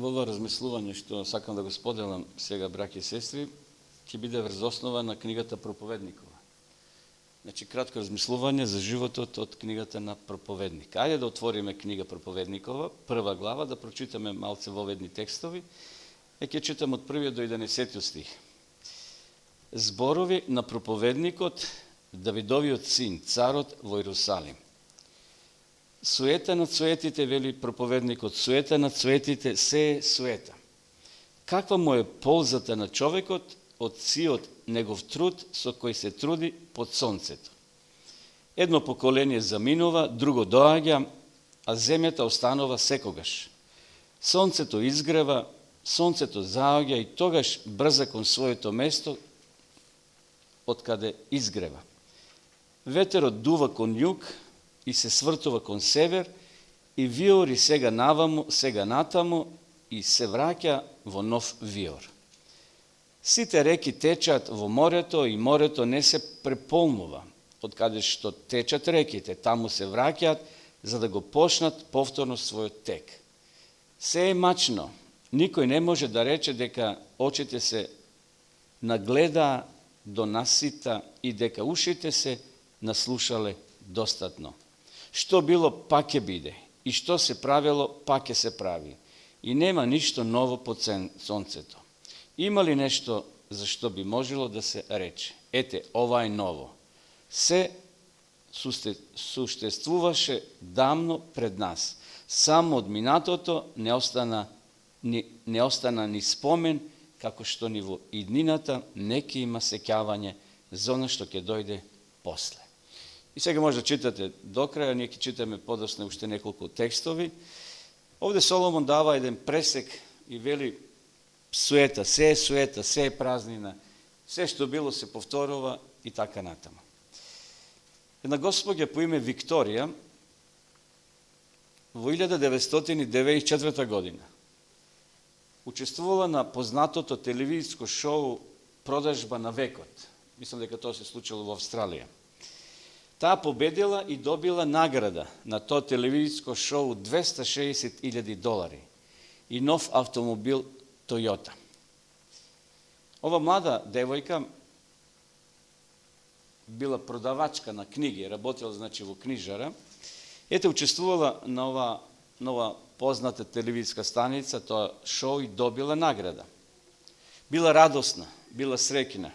Во ова размислување што сакам да го споделам сега, браќи и сестри, ќе биде врз основа на книгата Проповедникова. Значи, кратко размислување за животот од книгата на Проповедник. Ајде да отвориме книга Проповедникова, прва глава, да прочитаме малце воведни текстови. Ќе читам од 1 до 11 стих. Зборови на проповедникот, Давидовиот син, царот во Иерусалим. Суета над суетите, вели проповедникот, суета над суетите, се е суета. Каква му е ползата на човекот од сиот негов труд со кој се труди под сонцето? Едно поколение заминува, друго доаѓа, а земјата останува секогаш. Сонцето изгрева, сонцето заоѓа и тогаш брза кон своето место од каде изгрева. Ветерот дува кон југ и се свртува кон север и виори сега наваму, сега натаму и се враќа во нов виор. Сите реки течат во морето и морето не се преполнува. Од каде што течат реките, таму се враќаат за да го почнат повторно својот тек. Се е мачно. Никој не може да рече дека очите се нагледаа до насита и дека ушите се наслушале достатно. Што било, пак ќе биде, и што се правило, пак ќе се прави. И нема ништо ново под сонцето. Има ли нешто за што би можело да се рече? Ете, ова е ново. Се суштествуваше давно пред нас. Само од минатото не остана ни спомен, како што ни во иднината не ќе има сеќавање за она што ќе дојде после. И сега може да читате до краја, ние ќе читаме подоцна уште неколку текстови. Овде Соломон дава еден пресек и вели суета, се е празнина, се што било се повторува и така натаму. Една госпоѓа по име Викторија во 1994 година учествувала на познатото телевизиско шоу Продажба на векот. Мислам дека тоа се случило во Австралија. Таа победила и добила награда на тоа телевизиско шоу $260,000 и нов автомобил Toyota. Ова млада девојка била продавачка на книги, работела значи во книжара. Ете, учествувала на ова позната телевизиска станица, тоа шоу и добила награда. Била радосна, била среќна.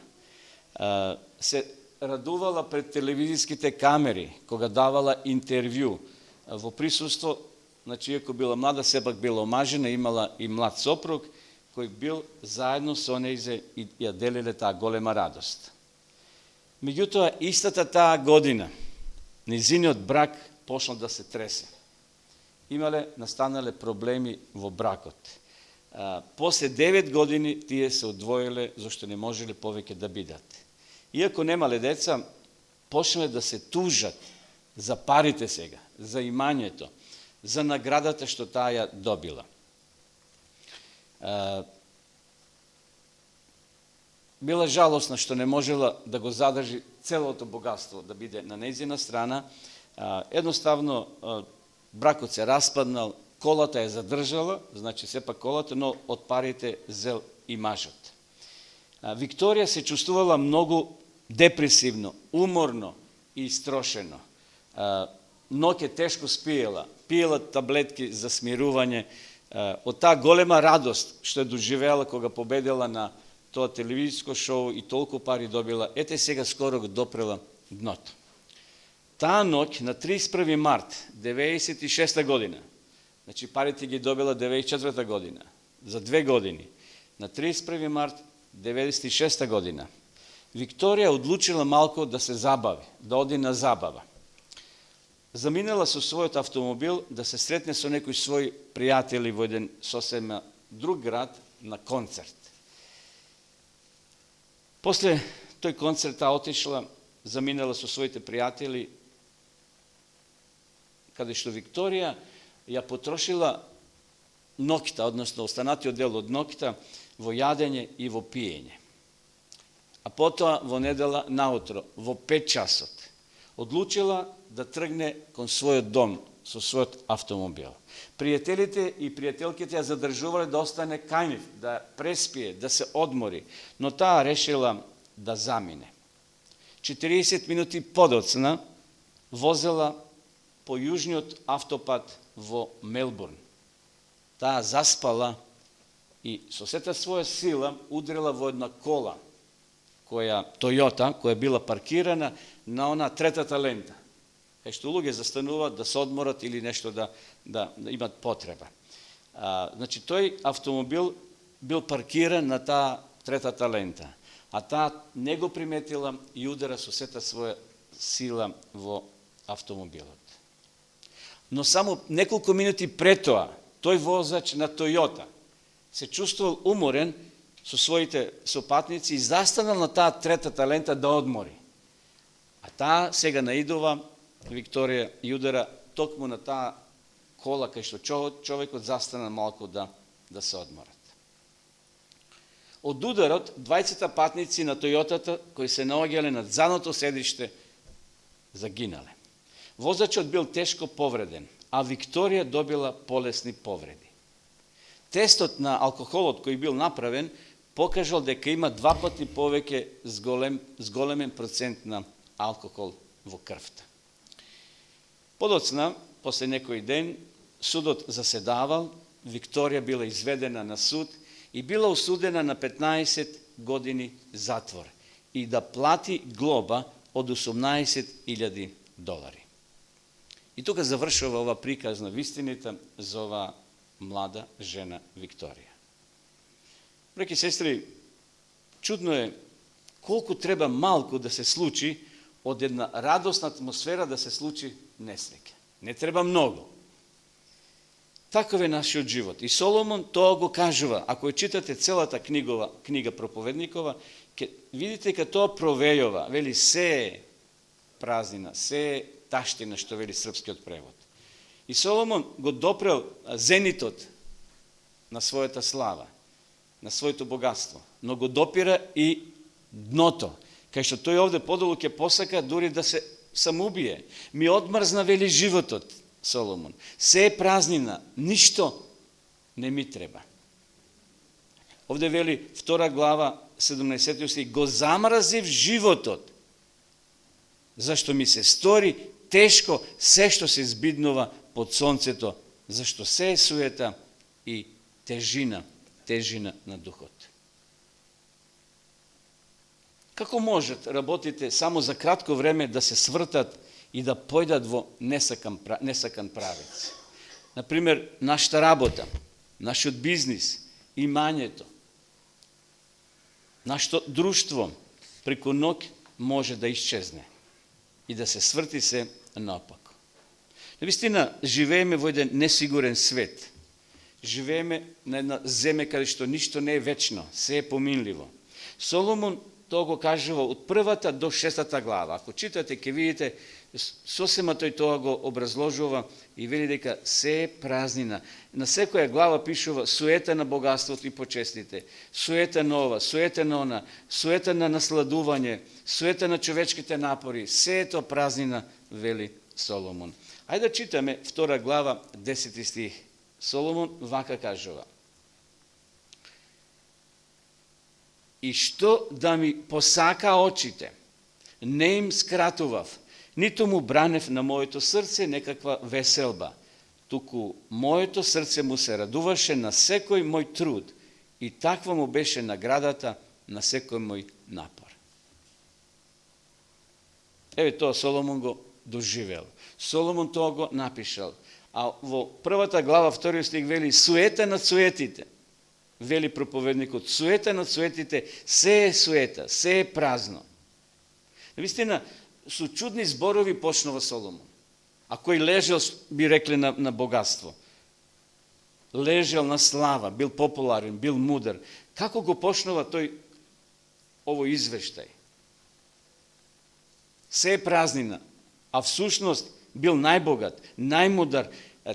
Се радувала пред телевизиските камери, кога давала интервју во присуство, значи, иако била млада, сепак била омажена, имала и млад сопруг, кој бил заедно со нејзе и ја делиле таа голема радост. Меѓутоа, истата таа година, нејзиниот брак почнал да се тресе. Настанале проблеми во бракот. После 9 години тие се одвоиле, зашто не можеле повеќе да бидат. Иако немале деца, почнале да се тужат за парите сега, за имањето, за наградата што таа ја добила. Била жалосна што не можела да го задржи целото богатство, да биде на нејзина страна. Едноставно, бракот се распаднал, колата е задржала, значи сепак колата, но од парите зел и мажот. Викторија се чувствувала многу депресивно, уморно и истрошено. Ноќе тешко спиела, пиела таблетки за смирување. Од таа голема радост што е доживеала кога победила на тоа телевизиско шоу и толку пари добила, ете сега скоро го допрела дното. Таа ноќ на 31 март 1996 година, значи парите ги добила 1994 година, за 2 години, на 31 март 1996 година, Викторија одлучила малку да се забави, да оди на забава. Заминала со својот автомобил да се сретне со некои своји пријатели во еден сосема друг град на концерт. После тој концерт отишла, заминала со своите пријатели, каде што Викторија ја потрошила ноќта, односно останатиот дел од ноќта, во јадење и во пиење. А потоа во недела наутро, во 5 часот, одлучила да тргне кон својот дом, со својот автомобил. Пријателите и пријателките ја задржувале да остане кај нив, да преспие, да се одмори, но таа решила да замине. 40 минути подоцна возела по јужниот автопат во Мелбурн. Таа заспала и со сета своја сила удрила во една кола, Тојота, која била паркирана на она третата лента, кај што луѓе застануваат да се одморат или нешто да имат потреба. Значи, тој автомобил бил паркиран на таа третата лента, а таа не го приметила и удара со сета своја сила во автомобилот. Но само неколку минути пред тоа, тој возач на Тојота се чувствувал уморен со своите сопатници и застанал на таа третата лента да одмори. А таа сега наидува, Викторија, и удара токму на таа кола кај што човекот застана малку да се одморат. Од ударот, двајцата патници на Тојотата, кои се наоѓале над задното седиште, загинале. Возачот бил тешко повреден, а Викторија добила полесни повреди. Тестот на алкохолот кој бил направен покажал дека има 2 пати повеќе зголемен процент на алкохол во крвта. Подоцна, после некој ден, судот заседавал, Викторија била изведена на суд и била осудена на 15 години затвор и да плати глоба од $18,000. И тука завршува ова приказ на вистината за ова млада жена Викторија. Браќи и сестри, чудно е колку треба малку да се случи од една радосна атмосфера да се случи несреќа. Не треба многу. Таков е нашиот живот. И Соломон тоа го кажува. Ако ја читате целата книга проповедникова, ќе видите дека тоа провејува. Вели се е празнина, се е таштина, што вели српскиот превод. И Соломон го допрел зенитот на својата слава, на своето богатство, но го допира и дното, кај што тој овде подолу ќе посака дури да се самоубие. Ми одмрзна, вели, животот, Соломон. Се е празнина, ништо не ми треба. Овде вели 2 глава 17 стих, го замразив животот, зашто ми се стори тешко се што се збиднува под сонцето, зашто се е суета и тежина на духот. Како можат работите само за кратко време да се свртат и да појдат во несакан правец? Например, нашата работа, нашиот бизнис, имањето, нашето друштво преку ноќ може да исчезне и да се сврти се наопако. Навистина, живееме во еден несигурен свет. Живееме на една земја каде што ништо не е вечно, се е поминливо. Соломон тоа го кажува од 1 до 6 глава. Ако читате, ќе видите, сосема тој тоа го образложува и вели дека се е празнина. На секоја глава пишува суета на богатството и почестите, суета на ова, суета на она, суета на насладување, суета на човечките напори, се е тоа празнина, вели Соломон. Ајде да читаме 2 глава, 10 стих. Соломон вака кажува: и што да ми посака очите, не им скратував, ниту му бранев на моето срце некаква веселба, туку моето срце му се радуваше на секој мој труд и таква му беше наградата на секој мој напор. Еве тоа Соломон го доживел. Соломон тоа го напишал. А во 1 глава, 2 стих вели суета на суетите. Вели проповедникот, суета на суетите, се е суета, се е празно. Навистина, со чудни зборови почнува Соломон. А кој лежал, би рекли, на богатство. Лежал на слава, бил популарен, бил мудар. Како го почнува тој овој извештај? Се е празнина, а всушност бил најбогат, најмудар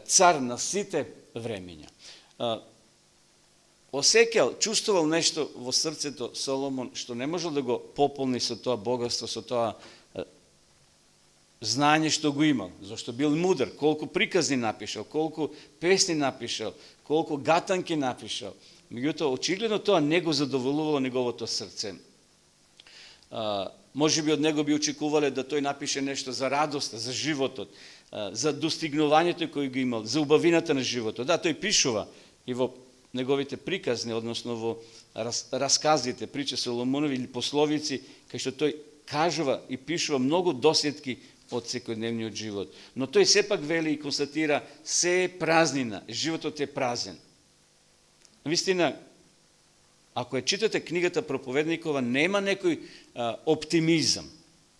цар на сите времења. Осеќал, чувствувал нешто во срцето Соломон, што не можел да го пополни со тоа богатство, со тоа знање што го имал, зашто бил мудар, колку приказни напишал, колку песни напишал, колку гатанки напишал. Меѓутоа, очигледно тоа не го задоволувало неговото срце. Може би од него би очекувале да тој напише нешто за радост, за животот, за достигнувањето кој го имал, за убавината на животот. Да, тој пишува и во неговите приказни, односно во расказите, прича Соломонови или пословици, кај што тој кажува и пишува многу досетки од секојдневниот живот. Но тој сепак вели и констатира, се е празнина, животот е празен. Вистина, ако ја читате книгата Проповедникова, нема некој оптимизам.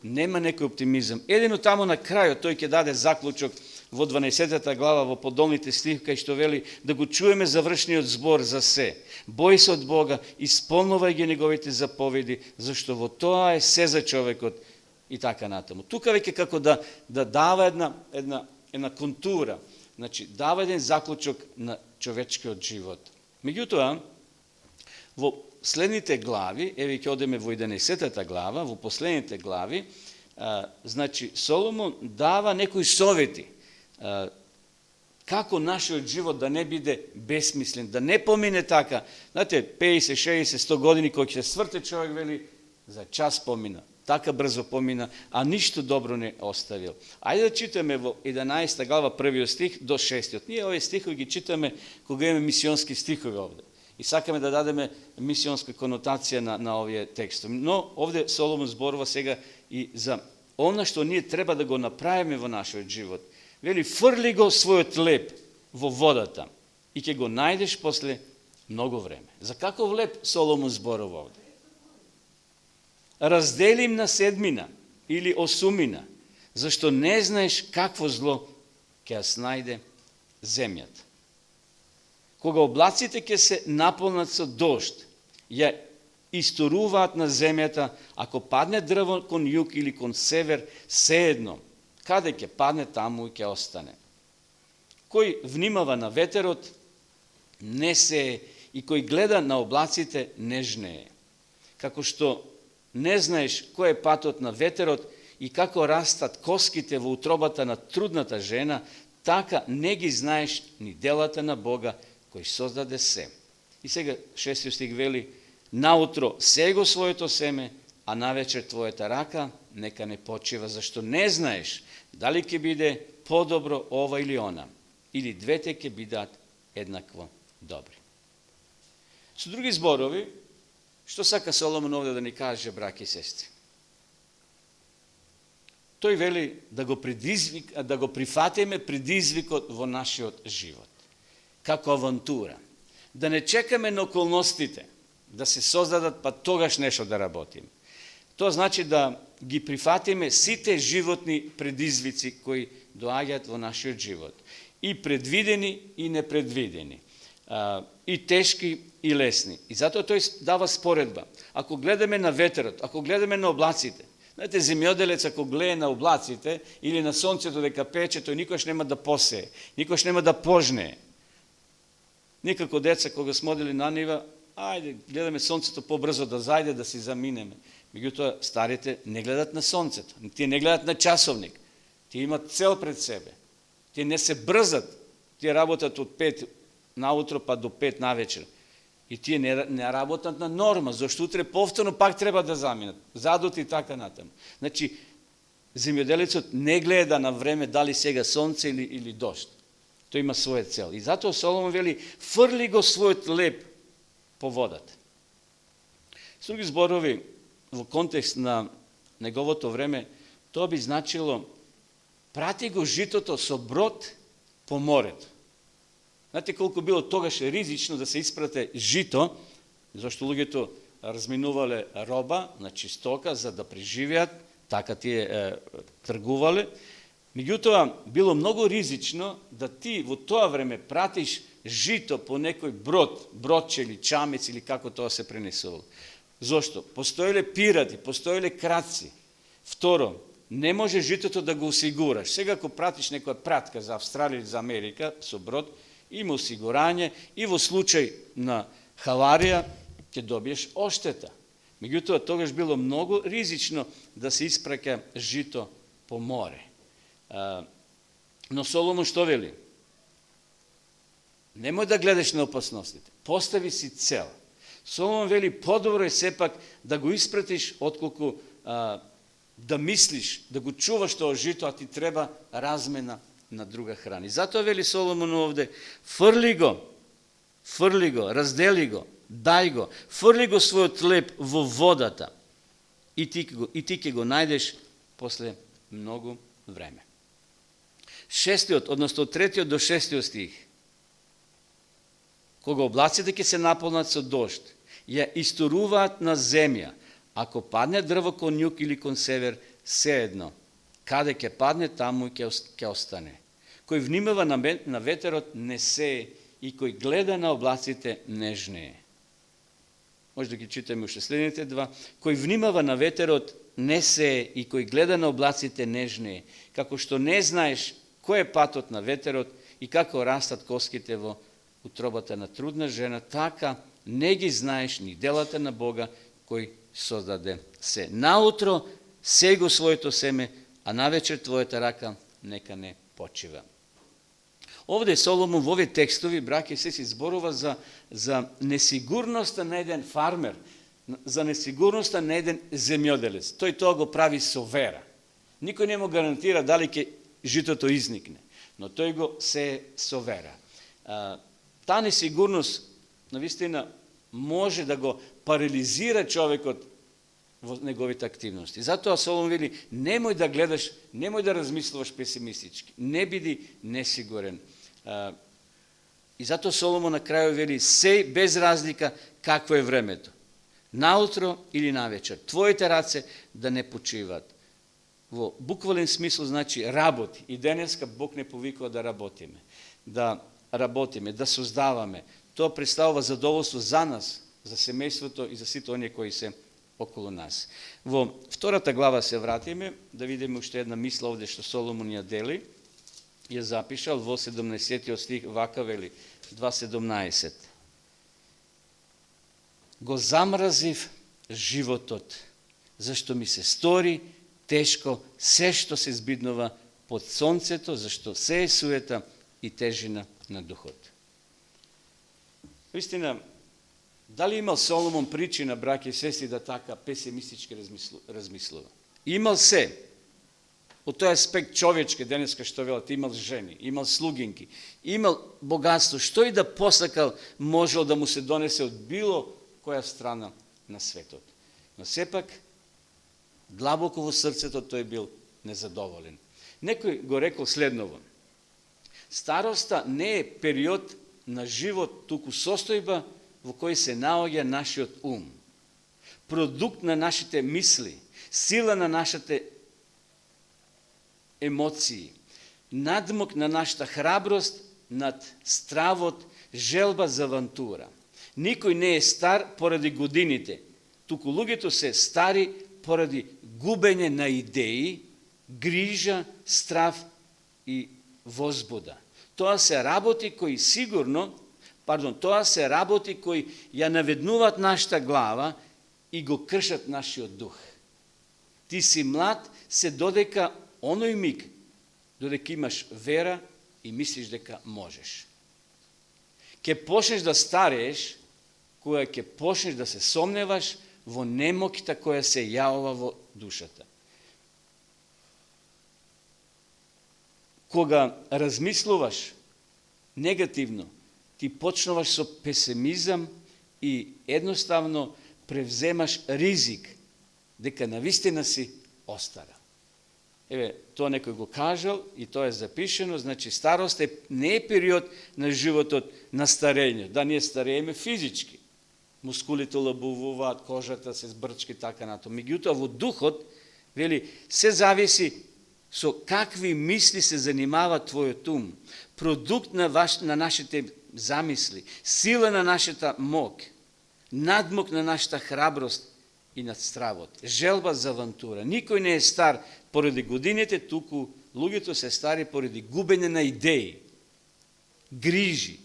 Нема некој оптимизам. Едино таму на крајот тој ќе даде заклучок во 12 глава во подолните стихи, кај што вели да го чуеме завршниот збор за се. Бој се од Бога, исполнувај ги неговите заповеди, зашто во тоа е се за човекот и така натаму. Тука веќе како да дава една контура, значи дава еден заклучок на човечкиот живот. Меѓутоа, во следните глави, еве ќе одеме во 11 глава, во последните глави, значи Соломон дава некои совети како нашиот живот да не биде бесмислен, да не помине така. Знаете, 50, 60, 100 години кој ќе сврте човек, вели, за час помина, така брзо помина, а ништо добро не оставил. Ајде да читаме во 11 глава, првиот стих до 6. Ние овие стихови ги читаме кога имаме мисионски стихови овде. И сакаме да дадеме мисионска конотација на овие текстови. Но овде Соломон зборува сега и за она што ние треба да го направиме во нашиот живот. Вели, фрли го својот леп во водата и ќе го најдеш после многу време. За каков леп Соломон зборува овде? Разделим на седмина или осумина, зашто не знаеш какво зло ќе ја снајде земјата. Кога облаците ќе се наполнат со дожд, ја исторуваат на земјата, ако падне дрво кон југ или кон север, sejedno, каде ќе падне, таму и ќе остане. Кој внимава на ветерот, не сее, и кој гледа на облаците, не жнее. Како што не знаеш кој е патот на ветерот и како растат коските во утробата на трудната жена, така не ги знаеш ни делата на Бога, кој создаде се. И сега 6 стих вели, наутро сего своето семе, а навечер твојата рака нека не почива, зашто не знаеш дали ќе биде подобро ова или она, или двете ќе бидат еднакво добри. Со други зборови, што сака Соломон овде да ни каже, браќи и сестри? Тој вели да го прифатиме предизвикот во нашиот живот, како авантура. Да не чекаме на околностите да се создадат, па тогаш нешто да работиме. Тоа значи да ги прифатиме сите животни предизвици кои доаѓаат во нашиот живот. И предвидени, и непредвидени. И тешки, и лесни. И затоа тој дава споредба. Ако гледаме на ветерот, ако гледаме на облаците, знаете, земјоделец ако гледа на облаците или на сонцето дека пече, тој никош нема да посее, никош нема да пожнее. Никако деца кога сме одели на нива, ајде, гледаме сонцето побрзо да зајде, да си заминеме. Меѓутоа, старите не гледат на сонцето, тие не гледат на часовник, тие имат цел пред себе. Тие не се брзат, тие работат од 5 наутро па до 5 навечер. И тие не работат на норма, зашто утре повторно пак треба да заминат, задот и така натаму. Значи, земјоделецот не гледа на време дали сега сонце или дожд. Тој има своја цел. И затоа Соломон вели, фрли го својот леп по водата. С други зборови, во контекст на неговото време, тоа би значило прати го житото со брод по морето. Знаете колку било тогаш ризично да се испрате жито, зашто луѓето разминувале роба, значи стока, за да преживеат, така тие тргувале. Меѓутоа, било многу ризично да ти во тоа време пратиш жито по некој бродче или чамец или како тоа се пренесувало. Зошто? Постоеле пирати, постоеле крадци. Второ, не може житото да го осигураш. Сега ако пратиш некоја пратка за Австралија или за Америка со брод, има осигурање и во случај на хаварија ќе добиеш оштета. Меѓутоа, тогаш било многу ризично да се испраќа жито по море. Но Соломон што вели? Немој да гледаш на опасностите. Постави си цел. Соломон вели, подобро е сепак да го испратиш, отколку да мислиш, да го чуваш тоа жито, а ти треба размена на друга храна. И затоа вели Соломон овде, фрли го, раздели го, дај го, фрли го својот хлеб во водата и ти ќе го најдеш после многу време. 6, односно од 3 до 6 стих. Кога облаците ќе се наполнат со дожд, ја исторуваат на земја, ако падне дрво кон југ или кон север, сеедно, каде ќе падне, таму ќе остане. Кој внимава на ветерот не сее и кој гледа на облаците не жнее. Може да ги читаме уште следните два. Кој внимава на ветерот не сее и кој гледа на облаците не жнее. Како што не знаеш кој е патот на ветерот и како растат коските во утробата на трудна жена, така не ги знаеш ни делата на Бога кој создаде се. Наутро сеј го своето семе, а навечер твојата рака нека не почива. Овде Соломон во овие текстови, браќа и сестри, зборува за несигурноста на еден фармер, за несигурноста на еден земјоделец. Тој тоа го прави со вера. Никој не му гарантира дали ќе житото изникне, но тој го се со вера. Таа несигурност, навистина, може да го парализира човекот во неговите активности. Затоа Соломон вели, немој да гледаш, немој да размислуваш песимистички, не биди несигурен. И затоа Соломон на крајот вели, сеј без разлика какво е времето. Наутро или навечер. Твоите раце да не почиват. Во буквален смисол значи работи. И денеска Бог не повикува да работиме. Да работиме, да создаваме. Тоа представува задоволство за нас, за семејството и за сите оние кои се околу нас. Во втората глава се вратиме, да видиме уште една мисла овде што Соломон ја дели. Ја запишал во 17 стих, вака вели, 2:17. Го замразив животот, зашто ми се стори тешко се што се збиднува под сонцето, зашто се е суета и тежина на духот. Вистина, дали имал Соломон причина, браќа и сестри, да така песимистички размислува? Имал се. Од тој аспект човечки, денеска што велат, имал жени, имал слугинки, имал богатство, што и да посакал, можел да му се донесе од било која страна на светот. Но сепак, длабоко во срцето тој бил незадоволен. Некој го рекол следново. Староста не е период на живот, туку состојба во кој се наоѓа нашиот ум. Продукт на нашите мисли, сила на нашите емоции, надмок на нашата храброст над стравот, желба за авантура. Никој не е стар поради годините, туку луѓето се стари поради губење на идеи, грижа, страв и возбуда. Тоа се работи кои тоа се работи кои ја наведнуваат нашата глава и го кршат нашиот дух. Ти си млад се додека оној миг, додека имаш вера и мислиш дека можеш. Ке почнеш да старееш, кога ќе почнеш да се сомневаш во немокта која се јавува во душата. Кога размислуваш негативно, ти почнуваш со песимизам и едноставно превземаш ризик дека навистина си остара. Еве, тоа некој го кажал и тоа е запишено, значи старост не е период на животот на старење, да ние старееме физички. Мускулите лабувуваат, кожата се збрчки, така нато. Меѓутоа во духот, вели, се зависи со какви мисли се занимава твојот ум, продукт на нашите замисли, сила на нашата мок, надмок на нашата храброст и над стравот, желба за авантура. Никој не е стар поради годините, туку луѓето се стари поради губење на идеи, грижи,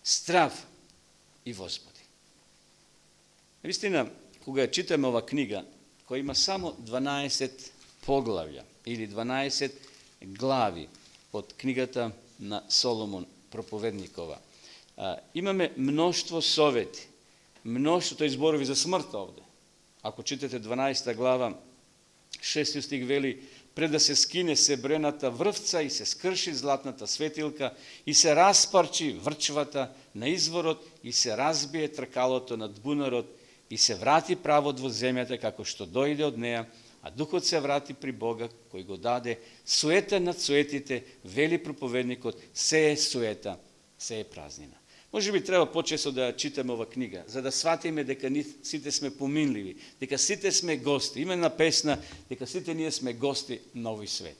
страв и возбуди. Вистина, кога ја читаме ова книга, која има само 12 поглавја или 12 глави од книгата на Соломон проповедникова. Имаме мноштво совети, мноштво зборови за смрт овде. Ако читате 12 глава, 6 стих вели: пред да се скине себрената врвца и се скрши златната светилка и се распарчи врчвата на изворот и се разбие тркалото над бунарот и се врати правот во земјата како што дојде од неа, а духот се врати при Бога кој го даде. Суета над суетите, вели проповедникот, се е суета, се е празнина. Може би треба почесто да читаме ова книга, за да сватиме дека сите сме поминливи, дека сите сме гости. Има една песна дека сите ние сме гости на овој свет.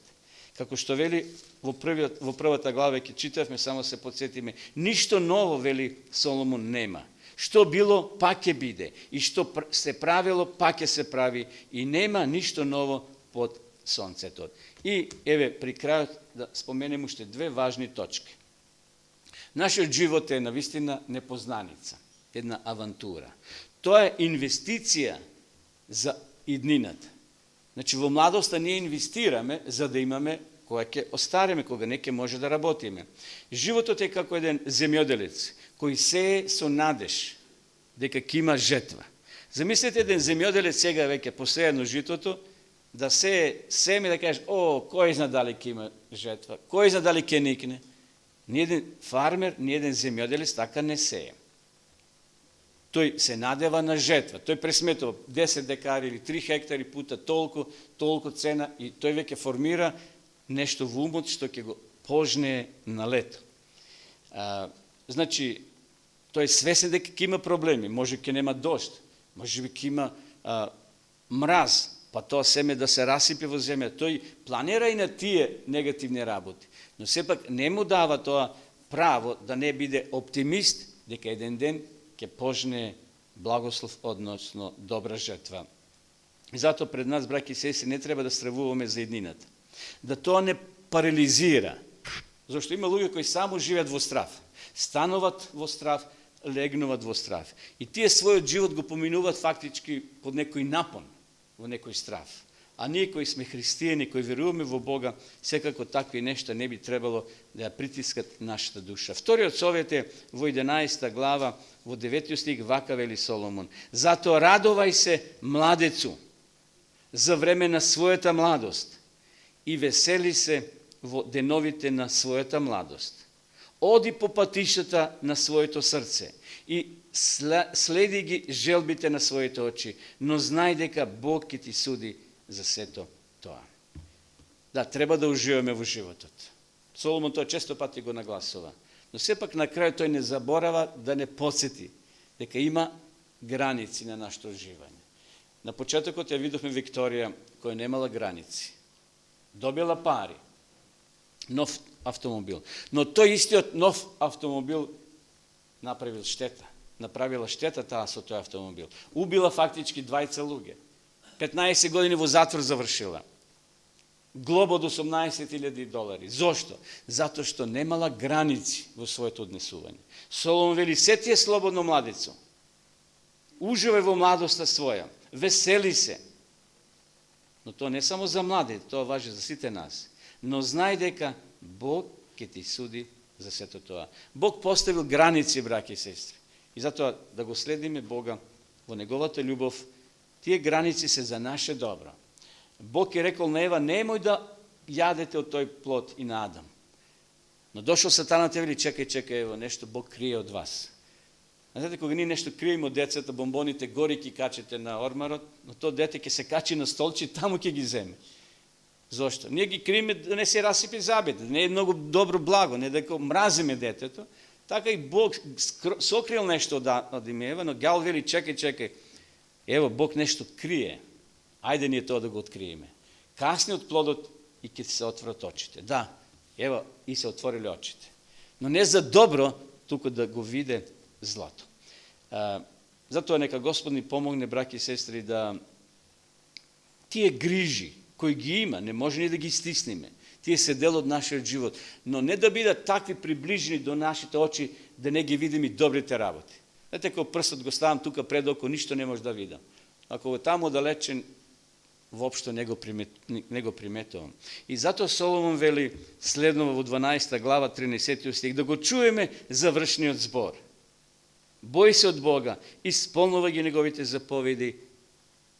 Како што вели во првата глава ќе читавме, само се подсетиме, ништо ново, вели Соломон, нема. Што било, пак ќе биде, и што се правило, пак ќе се прави, и нема ништо ново под сонцето. И еве при крајот да споменем уште две важни точки. Нашиот живот е навистина непознаница, една авантура. Тоа е инвестиција за иднината. Значи во младоста ние инвестираме за да имаме кога ќе остареме, кога не ќе може да работиме. Животот е како еден земјоделец кој сее со надеж дека ќе има жетва. Замислете еден земјоделец сега веќе посејано житото, да сее семе, да кажеш: о, кој зна дали ќе има жетва, кој зна дали ќе никне. Ни еден фармер, ни еден земјоделец така не сее. Тој се надева на жетва. Тој пресметува 10 декари или 3 хектари пута толку цена, и тој веќе формира нешто во умот што ќе го пожне на лето. Значи, тој е свесен дека ќе има проблеми, може ќе нема дожд, може би ќе има мраз, па тоа семе да се расипе во земја. Тој планира и на тие негативни работи, но сепак не му дава тоа право да не биде оптимист дека еден ден ќе пожне благослов, односно добра жетва. И затоа пред нас, браќи и сестри, не треба да стравуваме за еднината. Да тоа не парализира, зашто има луѓе кои само живеат во страв. Стануват во страв, легнуват во страв. И тие својот живот го поминуваат фактички под некој напон, во некој страв. А ние кои сме христијани, кои веруваме во Бога, секако такви нешта не би требало да ја притискат нашата душа. Вториот совет е во 11 глава, во 9 стих, вака вели Соломон: затоа радувај се, младецу, за време на својата младост и весели се во деновите на својата младост. Оди по патиштата на своето срце и следи ги желбите на своите очи, но знај дека Бог ќе ти суди за сето тоа. Да, треба да уживаме во животот. Соломон тоа често пати го нагласува. Но сепак на крај тој не заборава да не подсети дека има граници на нашето уживање. На почетокот ја видовме Викторија која немала граници. Добила пари, нов автомобил. Но тој истиот нов автомобил направила штета таа со тој автомобил. Убила фактички 20 луѓе. 15 години во затвор завршила. Глоба од $18,000. Зошто? Затоа што немала граници во своето однесување. Соломон вели: се ти е слободно, младецо. Уживај во младоста своја. Весели се. Но тоа не само за млади, тоа важи за сите нас. Но знај дека Бог ќе ти суди за сето тоа. Бог поставил граници, браќи и сестри. И затоа да го следиме Бога во неговата љубов. Тие граници се за наше добро. Бог е рекол на Ева: немој да јадете од тој плод, и на Адам. Но дошол сатанат и вели: чекај, ево, нешто Бог крие од вас. Знаете, кога ние нешто криеме од децата, бомбоните гори ќе качете на ормарот, но тоа дете ќе се качи на столче и таму ќе ги земе. Зошто? Ние ги криеме да не се расипи забите, да не е многу добро благо, не дека мразиме детето. Така и Бог сокрил нешто од Ева, но гјал вели: чекај. Ево, Бог нешто крие. Ајде ние тоа да го откриеме. Касни од плодот и ќе се отворат очите. Да, ево, и се отворили очите. Но не за добро, туку да го виде злато. Затоа нека Господ ни помогне, браќи и сестри, да тие грижи кои ги има, не може ни да ги стисниме. Тие се дел од нашиот живот, но не да бидат такви приближени до нашите очи да не ги видим и добрите работи. Знаете, кога прстот го ставам тука пред око, ништо не може да видам. Ако е таму далечен, воопшто не го приметувам. И затоа Соломон вели следно во 12 глава 13 стих, да го чуеме завршниот збор. Бој се од Бога, исполнува ги неговите заповеди,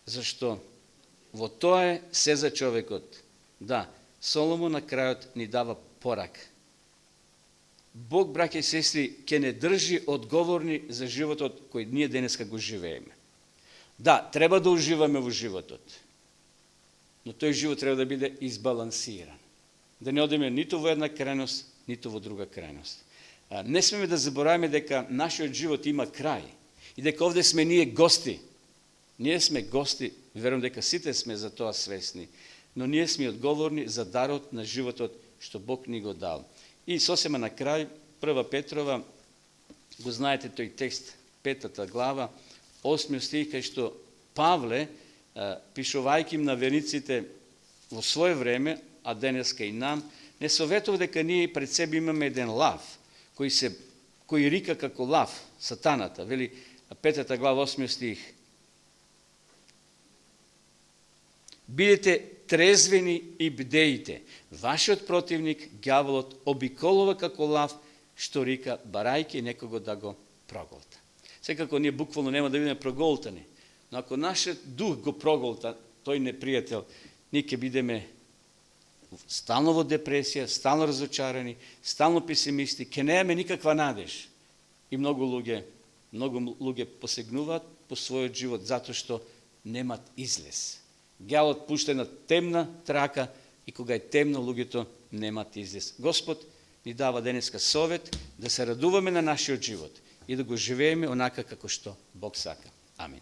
зашто во тоа е се за човекот. Да, Соломон на крајот ни дава порак. Бог, браќа и сестри, ќе не држи одговорни за животот кој ние денеска го живееме. Да, треба да уживаме во животот, но тој живот треба да биде избалансиран. Да не одиме ниту во една крајност, ниту во друга крајност. Не смеме да забораваме дека нашиот живот има крај и дека овде сме ние гости. Ние сме гости, верувам дека сите сме за тоа свесни, но ние сме одговорни за дарот на животот што Бог ни го дал. И сосема на крај, 1 Петрова, го знаете тој текст, 5 глава, 8 стих, кај што Павле, пишувајќи им на верниците во свое време, а денеска и нам, не советува дека ние пред себе имаме еден лав, кој рика како лав, сатаната, вели 5 глава 8 стих. Бидете трезвени и бдеите. Вашиот противник, ѓаволот, обиколува како лав, што рика, барајќи некого да го проголта. Секако ние буквално нема да бидеме проголтани, но ако нашиот дух го проголта, тој непријател, ние ќе бидеме стално во депресија, стално разочарани, стално песимисти, ќе немаме никаква надеж. И многу луѓе посегнуваат по својот живот затоа што немат излез. Ѓаволот пушта една темна трака и кога е темно, луѓето немат излез. Господ ни дава денеска совет да се радуваме на нашиот живот и да го живееме онака како што Бог сака. Амин.